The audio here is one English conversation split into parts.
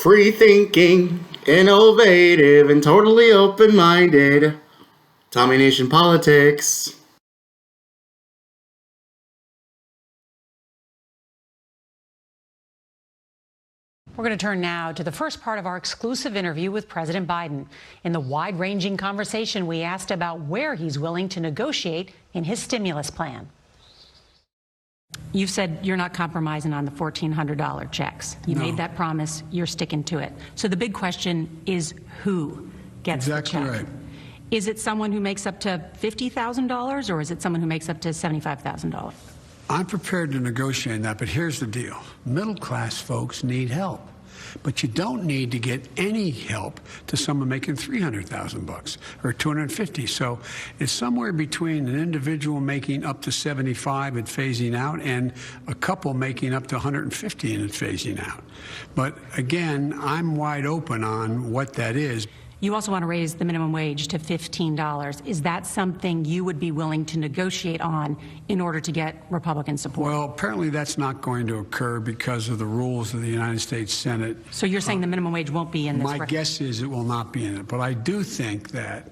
Free thinking, innovative, and totally open-minded. Tommy Nation Politics. We're going to turn now to the first part of our exclusive interview with President Biden. In the wide-ranging conversation, we asked about where he's willing to negotiate in his stimulus plan. You've said you're not compromising on the $1,400 checks. You made that promise. You're sticking to it. So the big question is who gets the check? Exactly right. Is it someone who makes up to $50,000 or is it someone who makes up to $75,000? I'm prepared to negotiate that, but here's the deal. Middle-class folks need help. But you don't need to get any help to someone making $300,000 or $250,000. So it's somewhere between an individual making up to 75 and phasing out and a couple making up to 150 and phasing out. But again, I'm wide open on what that is. You also want to raise the minimum wage to $15. Is that something you would be willing to negotiate on in order to get Republican support? Well, apparently that's not going to occur because of the rules of the United States Senate. So you're saying the minimum wage won't be in this? My guess is it will not be in it. But I do think that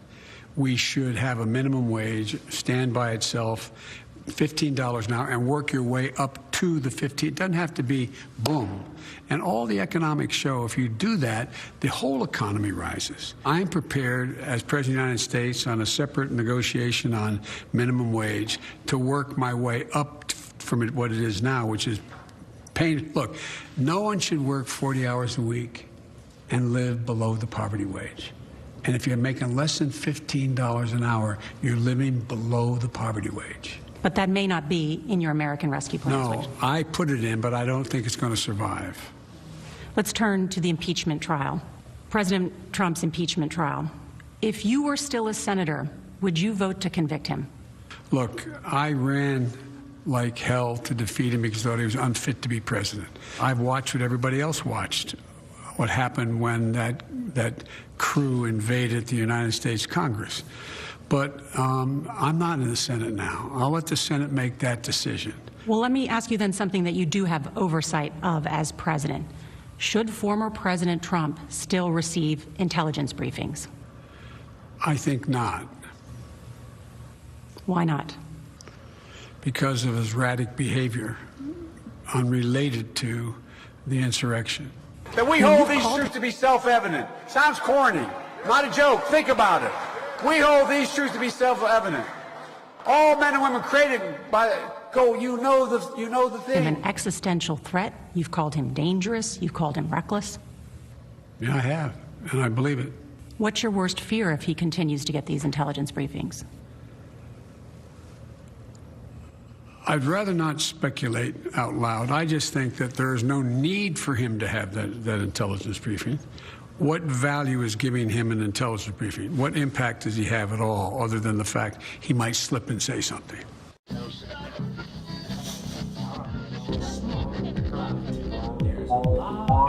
we should have a minimum wage stand by itself, $15 an hour, and work your way up to the 15. It doesn't have to be boom. And all the economics show if you do that, the whole economy rises. I'm prepared as President of the United States on a separate negotiation on minimum wage to work my way up from what it is now, which is pain. Look, no one should work 40 hours a week and live below the poverty wage. And if you're making less than $15 an hour, you're living below the poverty wage. But that may not be in your American Rescue Plan. No, I put it in, but I don't think it's going to survive. Let's turn to the impeachment trial. President Trump's impeachment trial. If you were still a senator, would you vote to convict him? Look, I ran like hell to defeat him because I thought he was unfit to be president. I've watched what everybody else watched, what happened when that crew invaded the United States Congress. But I'm not in the Senate now. I'll let the Senate make that decision. Well, let me ask you then something that you do have oversight of as president. Should former President Trump still receive intelligence briefings? I think not. Why not? Because of his erratic behavior unrelated to the insurrection. That we hold these truths to be self-evident. Sounds corny. Not a joke. Think about it. We hold these truths to be self-evident. All men and women created by you know the thing. An existential threat. You've called him dangerous. You've called him reckless. Yeah, I have, and I believe it. What's your worst fear if he continues to get these intelligence briefings? I'd rather not speculate out loud. I just think that there is no need for him to have that intelligence briefing. What value is giving him an intelligence briefing? What impact does he have at all, other than the fact he might slip and say something?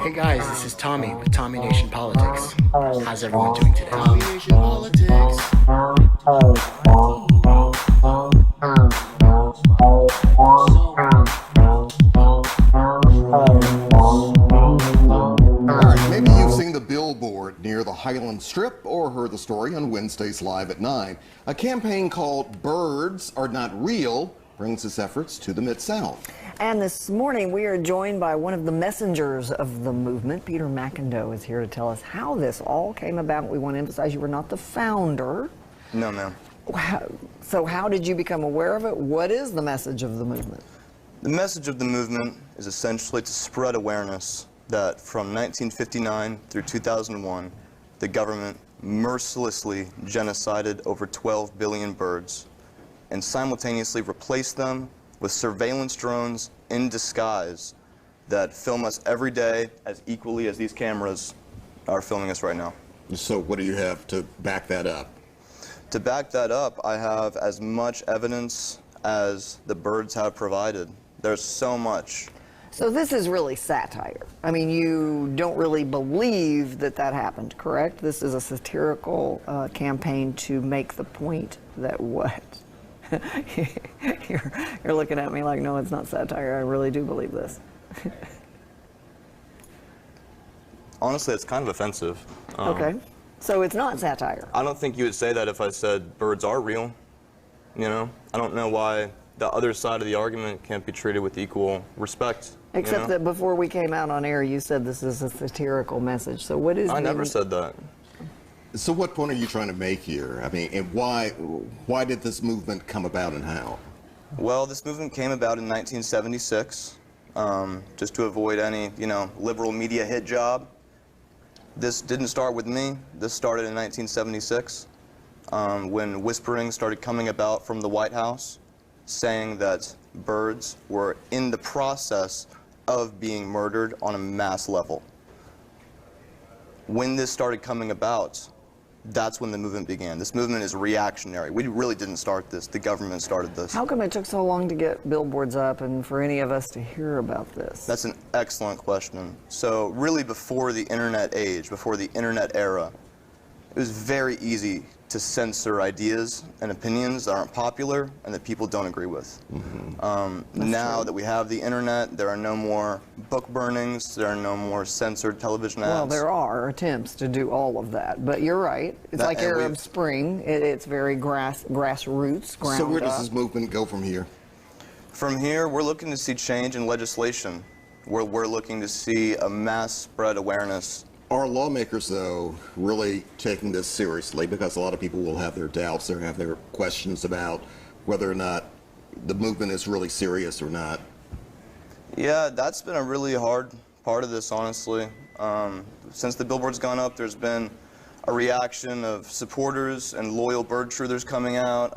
Hey guys, this is Tommy with Tommy Nation Politics. How's everyone doing today? Tommy Nation Politics. Alright, maybe you've seen the billboard near the Highland Strip or heard the story on Wednesdays Live at 9. A campaign called Birds Are Not Real brings its efforts to the Mid-South. And this morning we are joined by one of the messengers of the movement. Peter McIndoe is here to tell us how this all came about. We want to emphasize you were not the founder. No, ma'am. So how did you become aware of it? What is the message of the movement? The message of the movement is essentially to spread awareness that from 1959 through 2001, the government mercilessly genocided over 12 billion birds and simultaneously replaced them with surveillance drones in disguise that film us every day as equally as these cameras are filming us right now. So what do you have to back that up? To back that up, I have as much evidence as the birds have provided. There's so much. So this is really satire. I mean, you don't really believe that that happened, correct? This is a satirical campaign to make the point that what? You're looking at me like, no, it's not satire. I really do believe this. Honestly, it's kind of offensive. Okay. So it's not satire. I don't think you would say that if I said birds are real. You know? I don't know why the other side of the argument can't be treated with equal respect. Except that before we came out on air, you said this is a satirical message. So what is I never said that. So what point are you trying to make here? I mean, and why did this movement come about and how? Well, this movement came about in 1976, just to avoid any, liberal media hit job. This didn't start with me. This started in 1976, when whispering started coming about from the White House, saying that birds were in the process of being murdered on a mass level. When this started coming about, that's when the movement began. This movement is reactionary. We really didn't start this. The government started this. How come it took so long to get billboards up and for any of us to hear about this? That's an excellent question. So really before the internet age, before the internet era, it was very easy to censor ideas and opinions that aren't popular and that people don't agree with. Now that we have the internet, there are no more book burnings, there are no more censored television ads. Well, there are attempts to do all of that, but you're right. It's like Arab Spring. It's very grassroots, ground So where does up. this movement go from here? From here, we're looking to see change in legislation. We're looking to see a mass spread awareness. Are lawmakers, though, really taking this seriously? Because a lot of people will have their doubts or have their questions about whether or not the movement is really serious or not. Yeah, that's been a really hard part of this, honestly. Since the billboard's gone up, there's been a reaction of supporters and loyal bird truthers coming out,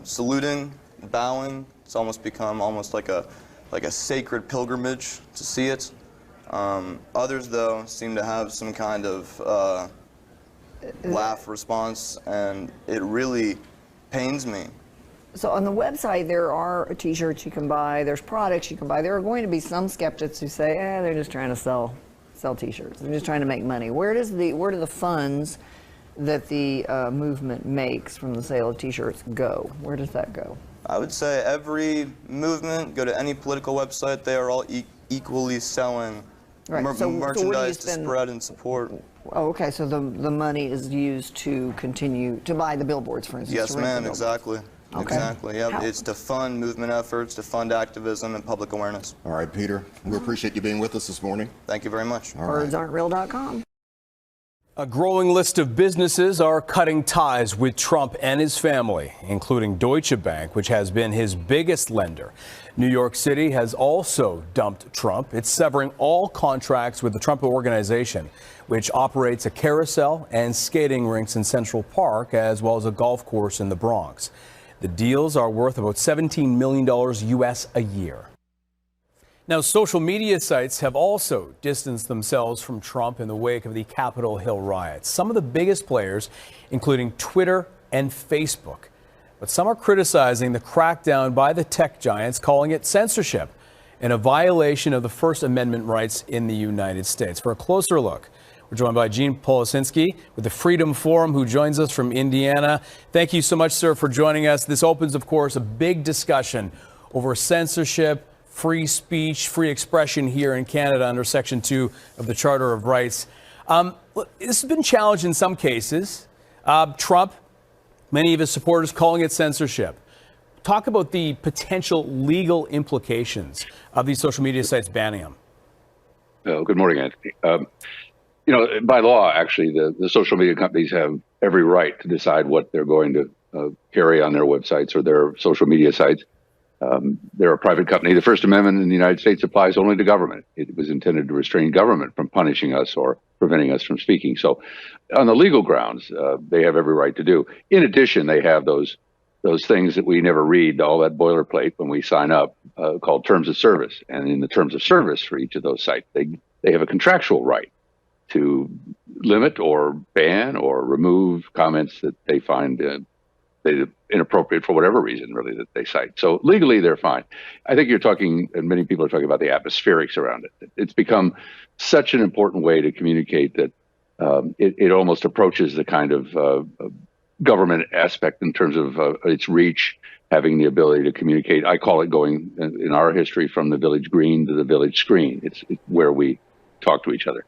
saluting, bowing. It's almost become like a sacred pilgrimage to see it. Others, though, seem to have some kind of laugh response, and it really pains me. So on the website, there are T-shirts you can buy. There's products you can buy. There are going to be some skeptics who say, they're just trying to sell T-shirts. They're just trying to make money. Where do the funds that the movement makes from the sale of T-shirts go? Where does that go? I would say every movement, go to any political website, they are all equally selling merchandise to spread and support. Oh, okay. So the money is used to continue to buy the billboards, for instance. Yes, ma'am. Exactly. Okay. Exactly. Yeah. It's to fund movement efforts, to fund activism and public awareness. All right, Peter. We appreciate you being with us this morning. Thank you very much. Birdsaren'treal.com. A growing list of businesses are cutting ties with Trump and his family, including Deutsche Bank, which has been his biggest lender. New York City has also dumped Trump. It's severing all contracts with the Trump Organization, which operates a carousel and skating rinks in Central Park, as well as a golf course in the Bronx. The deals are worth about $17 million U.S. a year. Now, social media sites have also distanced themselves from Trump in the wake of the Capitol Hill riots. Some of the biggest players, including Twitter and Facebook. But some are criticizing the crackdown by the tech giants, calling it censorship and a violation of the First Amendment rights in the United States. For a closer look, we're joined by Gene Policinski with the Freedom Forum, who joins us from Indiana. Thank you so much, sir, for joining us. This opens, of course, a big discussion over censorship, free speech, free expression here in Canada under Section 2 of the Charter of Rights. This has been challenged in some cases. Trump, many of his supporters calling it censorship. Talk about the potential legal implications of these social media sites banning them. Oh, good morning, Anthony. By law, actually, the social media companies have every right to decide what they're going to carry on their websites or their social media sites. They're a private company. The First Amendment in the United States applies only to government. It was intended to restrain government from punishing us or preventing us from speaking. So on the legal grounds, they have every right to do. In addition, they have those things that we never read, all that boilerplate when we sign up, called terms of service. And in the terms of service for each of those sites, they have a contractual right to limit or ban or remove comments that they find inappropriate for whatever reason, really, that they cite. So legally, they're fine. I think you're talking, and many people are talking about the atmospherics around it. It's become such an important way to communicate that it almost approaches the kind of government aspect in terms of its reach, having the ability to communicate. I call it going, in our history, from the village green to the village screen. It's where we talk to each other.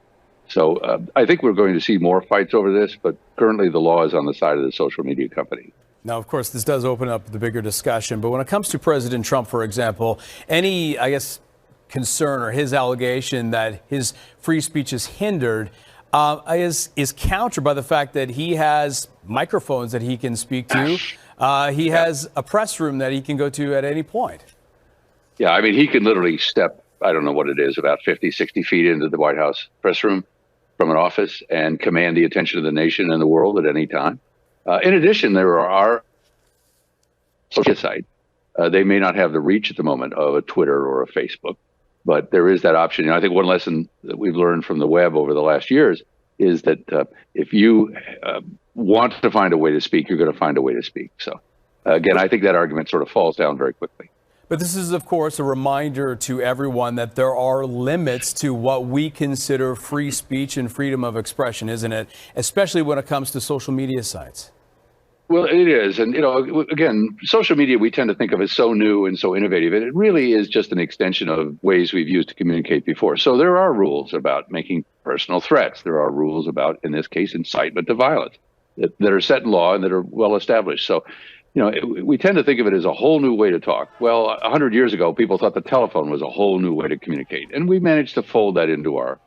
So I think we're going to see more fights over this, but currently the law is on the side of the social media company. Now, of course, this does open up the bigger discussion. But when it comes to President Trump, for example, any, concern or his allegation that his free speech is hindered is countered by the fact that he has microphones that he can speak to. He has a press room that he can go to at any point. Yeah, I mean, he can literally step, I don't know what it is, about 50, 60 feet into the White House press room from an office and command the attention of the nation and the world at any time. In addition, there are social sites. They may not have the reach at the moment of a Twitter or a Facebook, but there is that option. I think one lesson that we've learned from the web over the last years is that if you want to find a way to speak, you're going to find a way to speak. So, again, I think that argument sort of falls down very quickly. But this is, of course, a reminder to everyone that there are limits to what we consider free speech and freedom of expression, isn't it? Especially when it comes to social media sites. Well, it is. And, again, social media we tend to think of as so new and so innovative, and it really is just an extension of ways we've used to communicate before. So there are rules about making personal threats. There are rules about, in this case, incitement to violence that are set in law and that are well established. So, we tend to think of it as a whole new way to talk. Well, 100 years ago, people thought the telephone was a whole new way to communicate. And we managed to fold that into our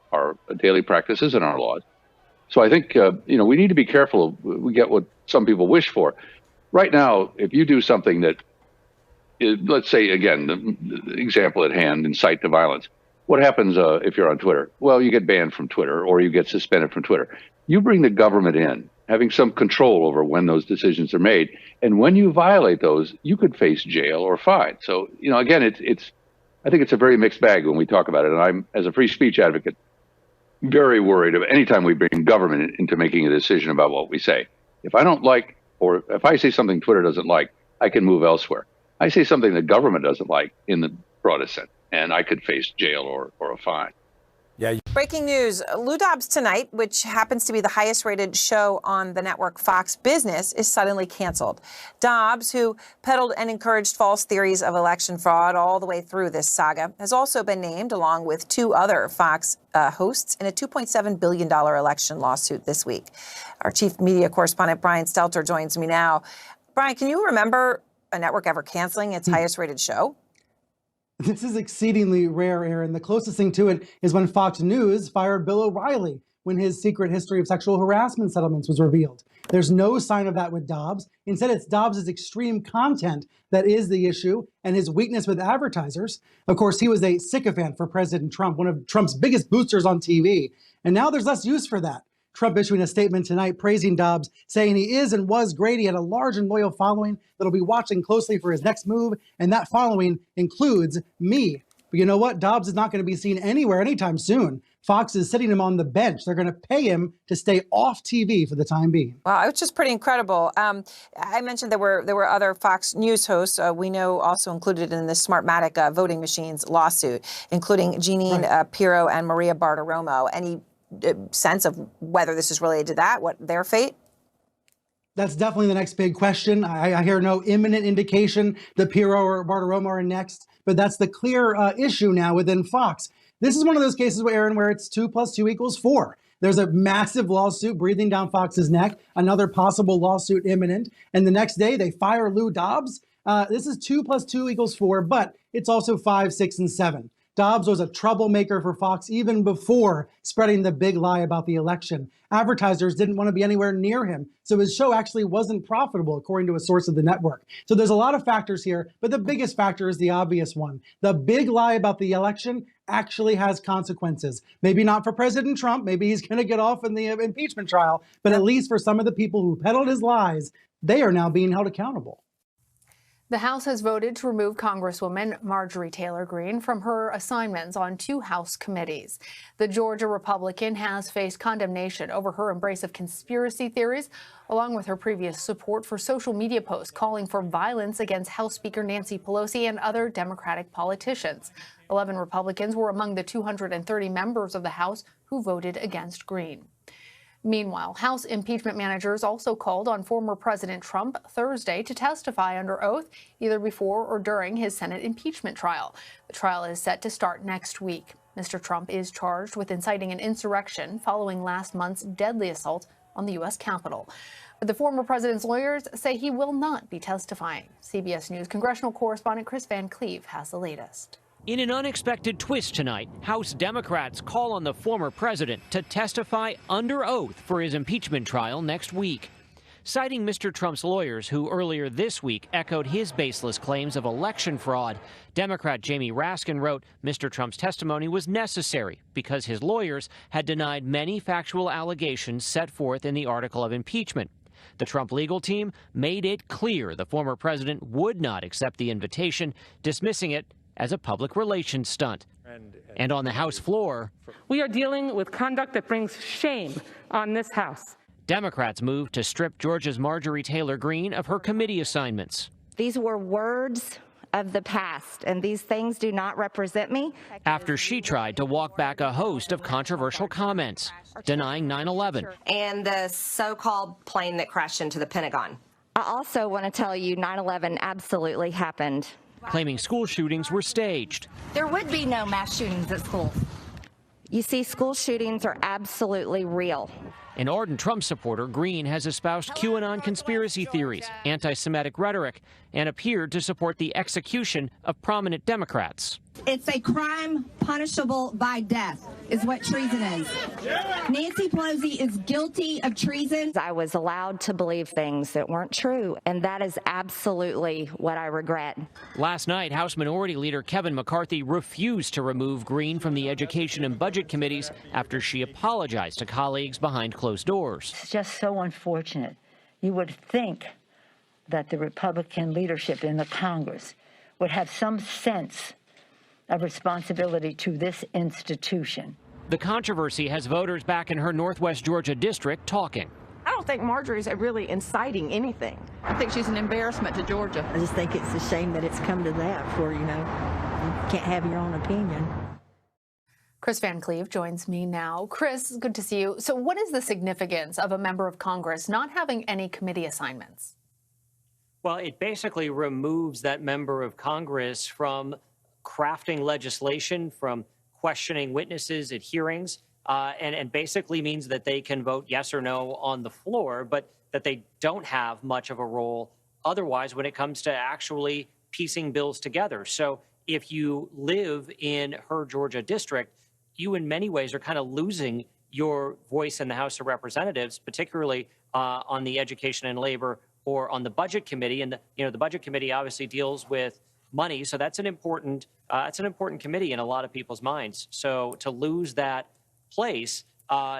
daily practices and our laws. So I think, we need to be careful. We get what some people wish for. Right now, if you do something that is, let's say, again, the example at hand, incite to violence, what happens if you're on Twitter? Well, you get banned from Twitter or you get suspended from Twitter. You bring the government in, having some control over when those decisions are made. And when you violate those, you could face jail or fine. So, again, I think it's a very mixed bag when we talk about it. And I'm, as a free speech advocate, very worried of any time we bring government into making a decision about what we say. If I don't like, or if I say something Twitter doesn't like, I can move elsewhere. I say something the government doesn't like in the broadest sense, and I could face jail or a fine. Yeah. Breaking news, Lou Dobbs Tonight, which happens to be the highest rated show on the network Fox Business, is suddenly canceled. Dobbs, who peddled and encouraged false theories of election fraud all the way through this saga, has also been named, along with two other Fox hosts, in a $2.7 billion election lawsuit this week. Our chief media correspondent, Brian Stelter, joins me now. Brian, can you remember a network ever canceling its highest rated show? This is exceedingly rare, Aaron. The closest thing to it is when Fox News fired Bill O'Reilly when his secret history of sexual harassment settlements was revealed. There's no sign of that with Dobbs. Instead, it's Dobbs' extreme content that is the issue and his weakness with advertisers. Of course, he was a sycophant for President Trump, one of Trump's biggest boosters on TV. And now there's less use for that. Trump issuing a statement tonight praising Dobbs, saying he is and was great. He had a large and loyal following that'll be watching closely for his next move, and that following includes me. But you know what? Dobbs is not going to be seen anywhere anytime soon. Fox is sitting him on the bench. They're going to pay him to stay off TV for the time being. Wow, it's just pretty incredible. I mentioned there were other Fox News hosts we know also included in this Smartmatic voting machines lawsuit, including Jeanine Pirro and Maria Bartiromo. Any sense of whether this is related to that, what their fate? That's definitely the next big question. I hear no imminent indication that Pirro or Bartiromo are next, but that's the clear issue now within Fox. This is one of those cases, Aaron, where it's 2 + 2 = 4. There's a massive lawsuit breathing down Fox's neck, another possible lawsuit imminent, and the next day they fire Lou Dobbs. This is 2 + 2 = 4, but it's also 5, 6, and 7. Dobbs was a troublemaker for Fox even before spreading the big lie about the election. Advertisers didn't want to be anywhere near him, so his show actually wasn't profitable, according to a source of the network. So there's a lot of factors here, but the biggest factor is the obvious one. The big lie about the election actually has consequences. Maybe not for President Trump, maybe he's going to get off in the impeachment trial, but at least for some of the people who peddled his lies, they are now being held accountable. The House has voted to remove Congresswoman Marjorie Taylor Greene from her assignments on 2 House committees. The Georgia Republican has faced condemnation over her embrace of conspiracy theories, along with her previous support for social media posts calling for violence against House Speaker Nancy Pelosi and other Democratic politicians. 11 Republicans were among the 230 members of the House who voted against Greene. Meanwhile, House impeachment managers also called on former President Trump Thursday to testify under oath, either before or during his Senate impeachment trial. The trial is set to start next week. Mr. Trump is charged with inciting an insurrection following last month's deadly assault on the U.S. Capitol. But the former president's lawyers say he will not be testifying. CBS News Congressional Correspondent Chris Van Cleve has the latest. In an unexpected twist tonight, House Democrats call on the former president to testify under oath for his impeachment trial next week. Citing Mr. Trump's lawyers, who earlier this week echoed his baseless claims of election fraud, Democrat Jamie Raskin wrote Mr. Trump's testimony was necessary because his lawyers had denied many factual allegations set forth in the article of impeachment. The Trump legal team made it clear the former president would not accept the invitation, dismissing it as a public relations stunt. And on the House floor, we are dealing with conduct that brings shame on this House. Democrats moved to strip Georgia's Marjorie Taylor Greene of her committee assignments. These were words of the past, and these things do not represent me. After she tried to walk back a host of controversial comments, denying 9/11. And the so-called plane that crashed into the Pentagon. I also want to tell you 9/11 absolutely happened. Claiming school shootings were staged. There would be no mass shootings at schools. You see, school shootings are absolutely real. An ardent Trump supporter, Greene has espoused QAnon conspiracy theories, anti-Semitic rhetoric, and appeared to support the execution of prominent Democrats. It's a crime punishable by death, is what treason is. Nancy Pelosi is guilty of treason. I was allowed to believe things that weren't true, and that is absolutely what I regret. Last night, House Minority Leader Kevin McCarthy refused to remove Greene from the Education and Budget committees after she apologized to colleagues behind closed doors. It's just so unfortunate. You would think that the Republican leadership in the Congress would have some sense of responsibility to this institution. The controversy has voters back in her Northwest Georgia district talking. I don't think Marjorie's really inciting anything. I think she's an embarrassment to Georgia. I just think it's a shame that it's come to that where, you can't have your own opinion. Chris Van Cleve joins me now. Chris, good to see you. So what is the significance of a member of Congress not having any committee assignments? Well, it basically removes that member of Congress from crafting legislation, from questioning witnesses at hearings, and basically means that they can vote yes or no on the floor, but that they don't have much of a role otherwise when it comes to actually piecing bills together. So if you live in her Georgia district, you in many ways are kind of losing your voice in the House of Representatives, particularly on the Education and Labor or on the Budget Committee. And the Budget Committee obviously deals with money, so that's an important committee in a lot of people's minds. So to lose that place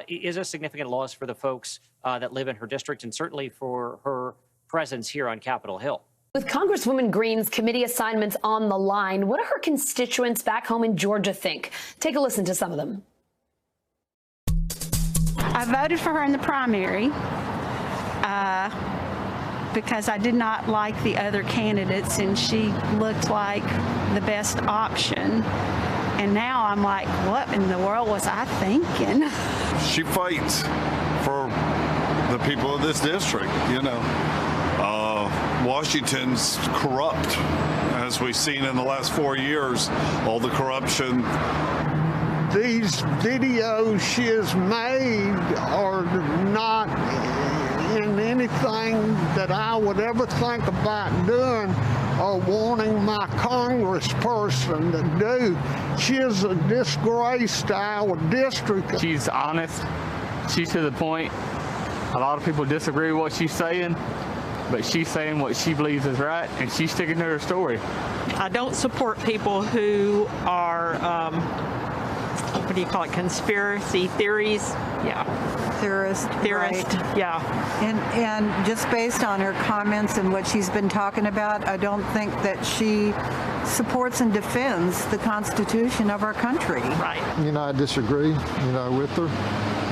is a significant loss for the folks that live in her district, and certainly for her presence here on Capitol Hill. With Congresswoman Greene's committee assignments on the line, what do her constituents back home in Georgia think? Take a listen to some of them. I voted for her in the primary because I did not like the other candidates, and she looked like the best option. And now I'm like, what in the world was I thinking? She fights for the people of this district, Washington's corrupt, as we've seen in the last 4 years, all the corruption. These videos she has made are not in anything that I would ever think about doing or wanting my congressperson to do. She is a disgrace to our district. She's honest. She's to the point. A lot of people disagree with what she's saying, but she's saying what she believes is right, and she's sticking to her story. I don't support people who are, what do you call it, conspiracy theories? Yeah. Theorist. Right. Yeah. And just based on her comments and what she's been talking about, I don't think that she supports and defends the Constitution of our country. Right. I disagree, with her.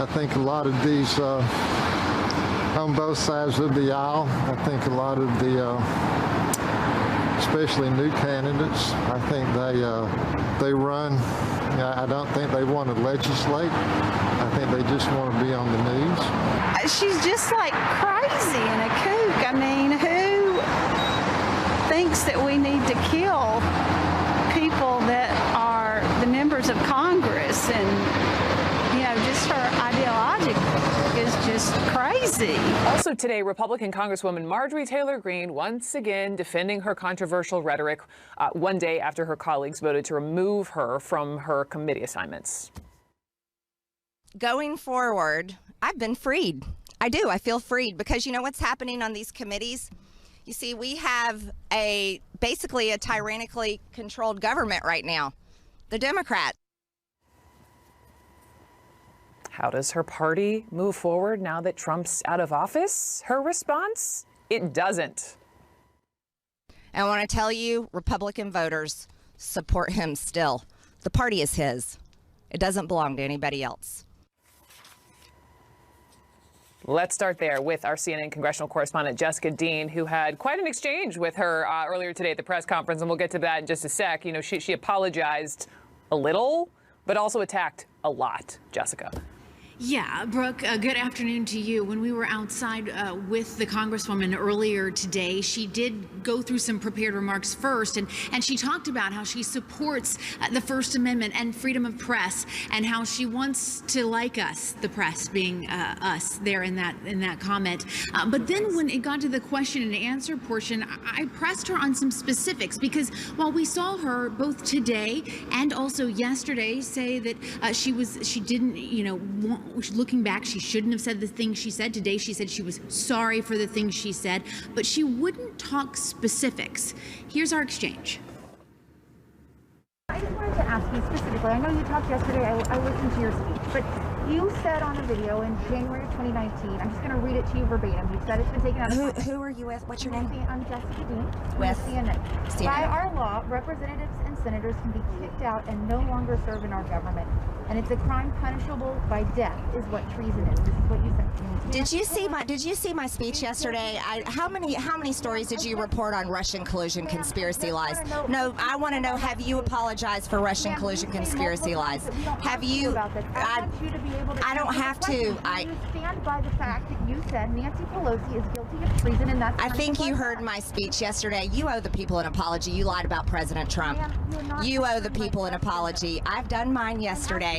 I think a lot of these, on both sides of the aisle, I think a lot of the, especially new candidates, I think they run. I don't think they want to legislate. I think they just want to be on the news. She's just like crazy and a kook. I mean, who thinks that we need to kill people that are the members of Congress? this, and, just her ideologic is just crazy. Also today, Republican Congresswoman Marjorie Taylor Greene once again defending her controversial rhetoric one day after her colleagues voted to remove her from her committee assignments. Going forward, I've been freed. I do. I feel freed because you know what's happening on these committees? You see, we have basically a tyrannically controlled government right now. The Democrats. How does her party move forward now that Trump's out of office? Her response? It doesn't. I want to tell you, Republican voters support him still. The party is his. It doesn't belong to anybody else. Let's start there with our CNN congressional correspondent Jessica Dean, who had quite an exchange with her earlier today at the press conference, and we'll get to that in just a sec. She apologized a little, but also attacked a lot. Jessica. Yeah, Brooke, good afternoon to you. When we were outside with the Congresswoman earlier today, she did go through some prepared remarks first, and she talked about how she supports the First Amendment and freedom of press, and how she wants to like us, the press being us there in that comment. But then when it got to the question and answer portion, I pressed her on some specifics, because while we saw her both today and also yesterday say that she didn't, looking back, she shouldn't have said the things she said. Today, she said she was sorry for the things she said, but she wouldn't talk specifics. Here's our exchange. I just wanted to ask you specifically, I know you talked yesterday, I listened to your speech, but you said on a video in January of 2019, I'm just going to read it to you verbatim. You said it's been taken out of context. Who are you with? What's your name? I'm Jessica Dean With CNN. By our law, representatives and senators can be kicked out and no longer serve in our government. And it's a crime punishable by death, is what treason is. This is what you said. Did you see my speech yesterday? How many stories did you report on Russian collusion conspiracy lies? No, I want to know, have you apologized for Russian collusion conspiracy lies? Have you? I don't have to. You stand by the fact that you said Nancy Pelosi is guilty of treason, and that's. I think you heard my speech yesterday. You owe the people an apology. You lied about President Trump. You owe the people an apology. I've done mine yesterday.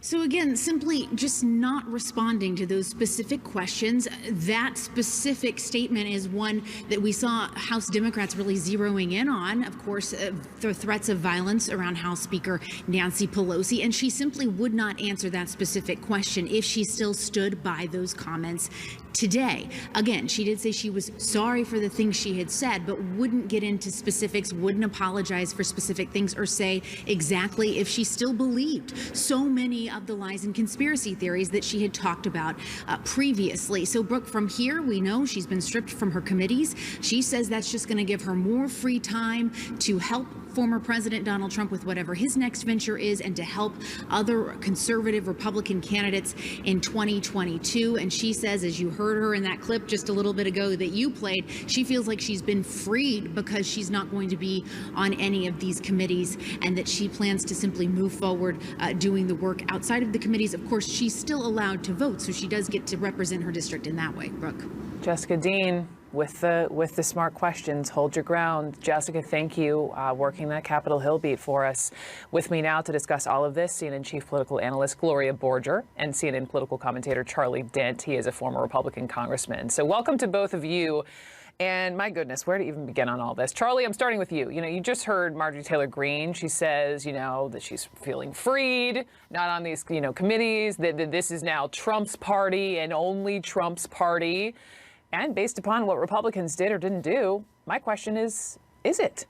So again, simply just not responding to those specific questions. That specific statement is one that we saw House Democrats really zeroing in on. Of course, the threats of violence around House Speaker Nancy Pelosi, and she simply would not answer that specific question if she still stood by those comments today. Again, she did say she was sorry for the things she had said, but wouldn't get into specifics, wouldn't apologize for specific things, or say exactly if she still believed so many of the lies and conspiracy theories that she had talked about previously. So, Brooke, from here, we know she's been stripped from her committees. She says that's just going to give her more free time to help former President Donald Trump with whatever his next venture is, and to help other conservative Republican candidates in 2022. And she says, as you heard her in that clip just a little bit ago that you played, she feels like she's been freed because she's not going to be on any of these committees, and that she plans to simply move forward doing the work outside of the committees. Of course, she's still allowed to vote, so she does get to represent her district in that way. Brooke. Jessica Dean with the smart questions. Hold your ground. Jessica, thank you, working that Capitol Hill beat for us. With me now to discuss all of this, CNN chief political analyst Gloria Borger and CNN political commentator Charlie Dent. He is a former Republican congressman. So welcome to both of you. And my goodness, where to even begin on all this? Charlie, I'm starting with you. You just heard Marjorie Taylor Greene. She says, that she's feeling freed, not on these, committees, that this is now Trump's party and only Trump's party. And based upon what Republicans did or didn't do, my question is it?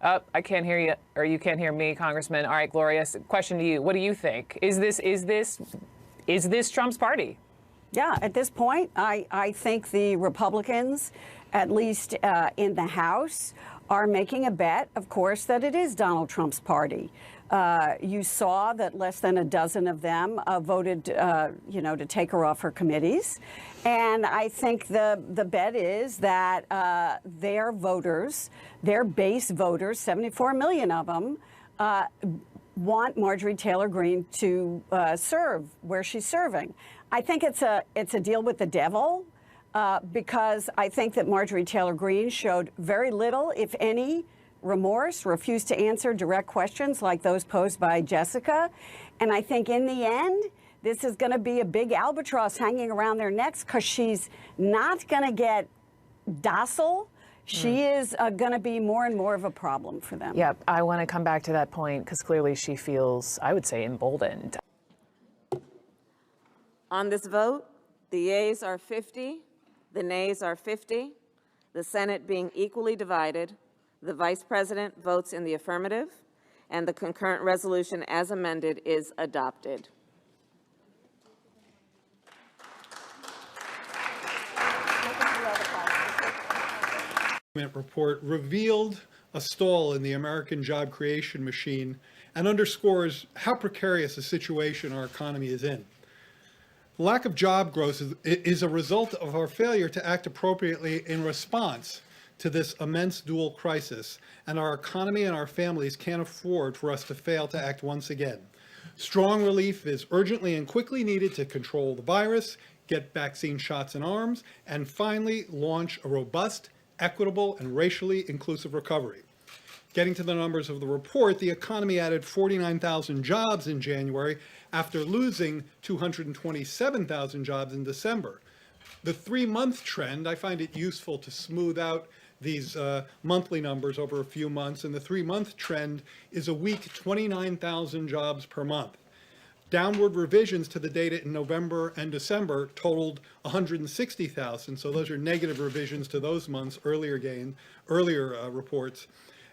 I can't hear you, or you can't hear me, Congressman. All right, Gloria, question to you. What do you think? Is this Trump's party? Yeah, at this point, I think the Republicans, at least in the House, are making a bet, of course, that it is Donald Trump's party. You saw that less than a dozen of them voted, to take her off her committees. And I think the bet is that their voters, their base voters, 74 million of them, want Marjorie Taylor Greene to serve where she's serving. I think it's a deal with the devil. because I think that Marjorie Taylor Greene showed very little, if any, remorse, refused to answer direct questions like those posed by Jessica. And I think in the end, this is going to be a big albatross hanging around their necks because she's not going to get docile. She is going to be more and more of a problem for them. Yep, I want to come back to that point because clearly she feels, I would say, emboldened. On this vote, the yeas are 50, the nays are 50. The Senate being equally divided, the Vice President votes in the affirmative, and the concurrent resolution as amended is adopted. Report revealed a stall in the American job creation machine and underscores how precarious a situation our economy is in. The lack of job growth is a result of our failure to act appropriately in response to this immense dual crisis, and our economy and our families can't afford for us to fail to act once again. Strong relief is urgently and quickly needed to control the virus, get vaccine shots in arms, and finally launch a robust, equitable, and racially inclusive recovery. Getting to the numbers of the report, the economy added 49,000 jobs in January after losing 227,000 jobs in December. The 3-month trend, I find it useful to smooth out these monthly numbers over a few months, and the 3-month trend is a week 29,000 jobs per month. Downward revisions to the data in November and December totaled 160,000, so those are negative revisions to those months' earlier reports.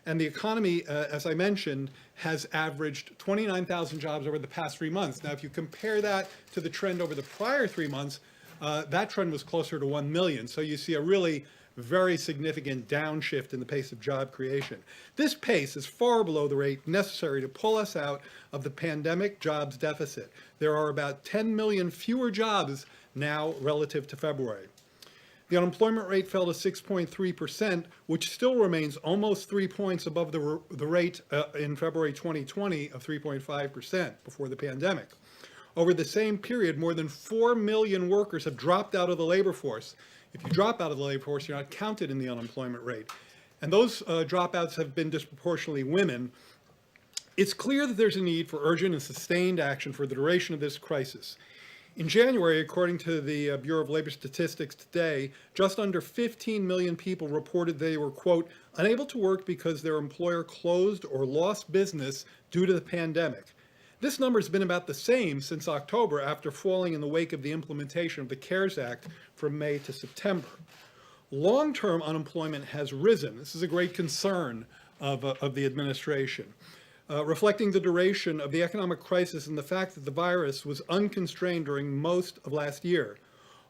And the economy, as I mentioned, has averaged 29,000 jobs over the past 3 months. Now, if you compare that to the trend over the prior 3 months, that trend was closer to 1 million. So you see a really very significant downshift in the pace of job creation. This pace is far below the rate necessary to pull us out of the pandemic jobs deficit. There are about 10 million fewer jobs now relative to February. The unemployment rate fell to 6.3%, which still remains almost 3 points above the rate in February 2020 of 3.5% before the pandemic. Over the same period, more than 4 million workers have dropped out of the labor force. If you drop out of the labor force, you're not counted in the unemployment rate. And those dropouts have been disproportionately women. It's clear that there's a need for urgent and sustained action for the duration of this crisis. In January, according to the Bureau of Labor Statistics today, just under 15 million people reported they were, quote, unable to work because their employer closed or lost business due to the pandemic. This number has been about the same since October, after falling in the wake of the implementation of the CARES Act from May to September. Long-term unemployment has risen. This is a great concern of the administration, reflecting the duration of the economic crisis and the fact that the virus was unconstrained during most of last year.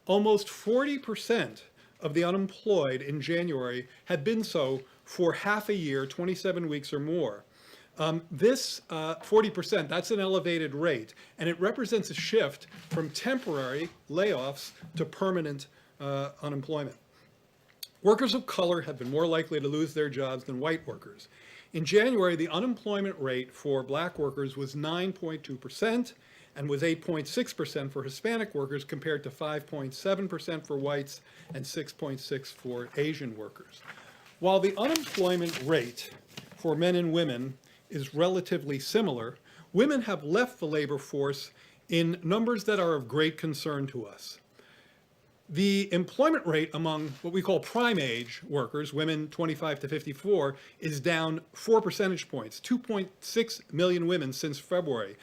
Almost 40% of the unemployed in January had been so for half a year, 27 weeks or more. This 40%, that's an elevated rate, and it represents a shift from temporary layoffs to permanent unemployment. Workers of color have been more likely to lose their jobs than white workers. In January, the unemployment rate for black workers was 9.2% and was 8.6% for Hispanic workers, compared to 5.7% for whites and 6.6% for Asian workers. While the unemployment rate for men and women is relatively similar, women have left the labor force in numbers that are of great concern to us. The employment rate among what we call prime age workers, women 25 to 54, is down 4 percentage points, 2.6 million women since February.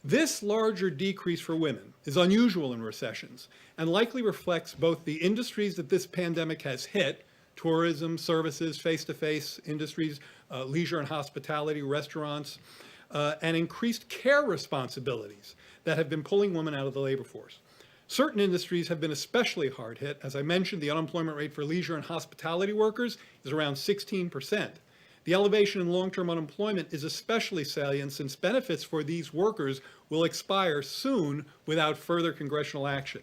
This larger decrease for women is unusual in recessions and likely reflects both the industries that this pandemic has hit, tourism, services, face-to-face industries, leisure and hospitality, restaurants, and increased care responsibilities that have been pulling women out of the labor force. Certain industries have been especially hard hit. As I mentioned, the unemployment rate for leisure and hospitality workers is around 16%. The elevation in long-term unemployment is especially salient since benefits for these workers will expire soon without further congressional action.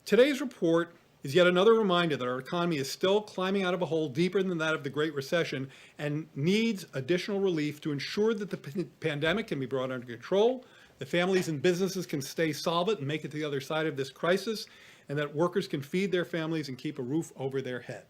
Today's report is yet another reminder that our economy is still climbing out of a hole deeper than that of the Great Recession and needs additional relief to ensure that the pandemic can be brought under control, the families and businesses can stay solvent and make it to the other side of this crisis, and that workers can feed their families and keep a roof over their head.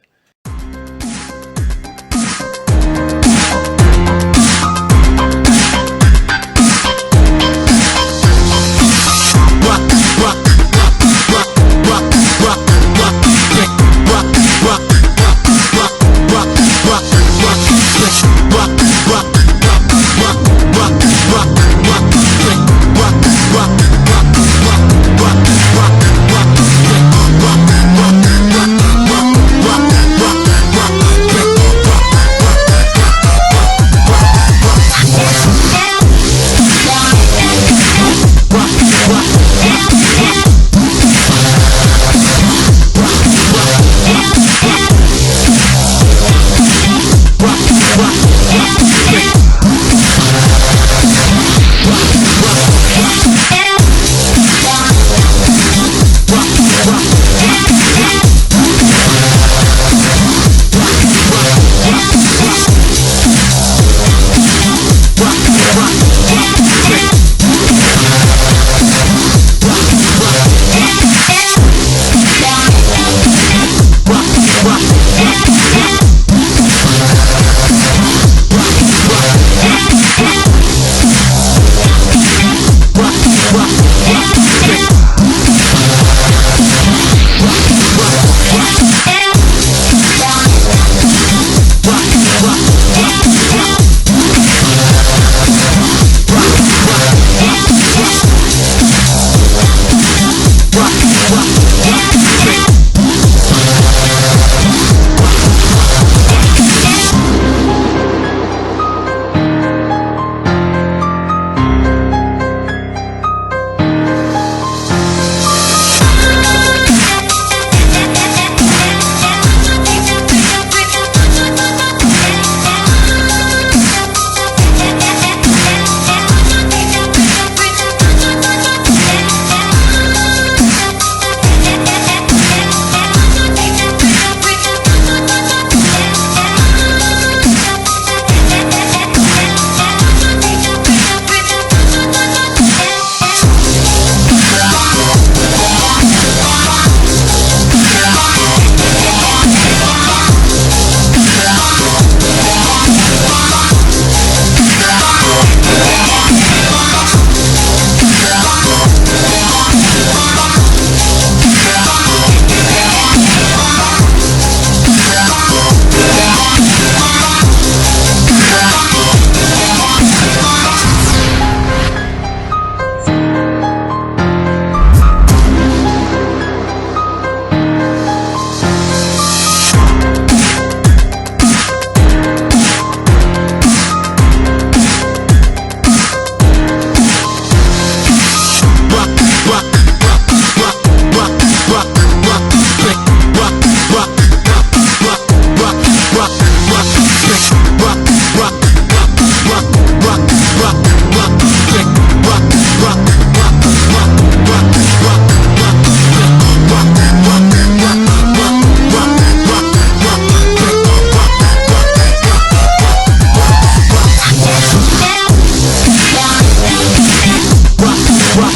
Rock.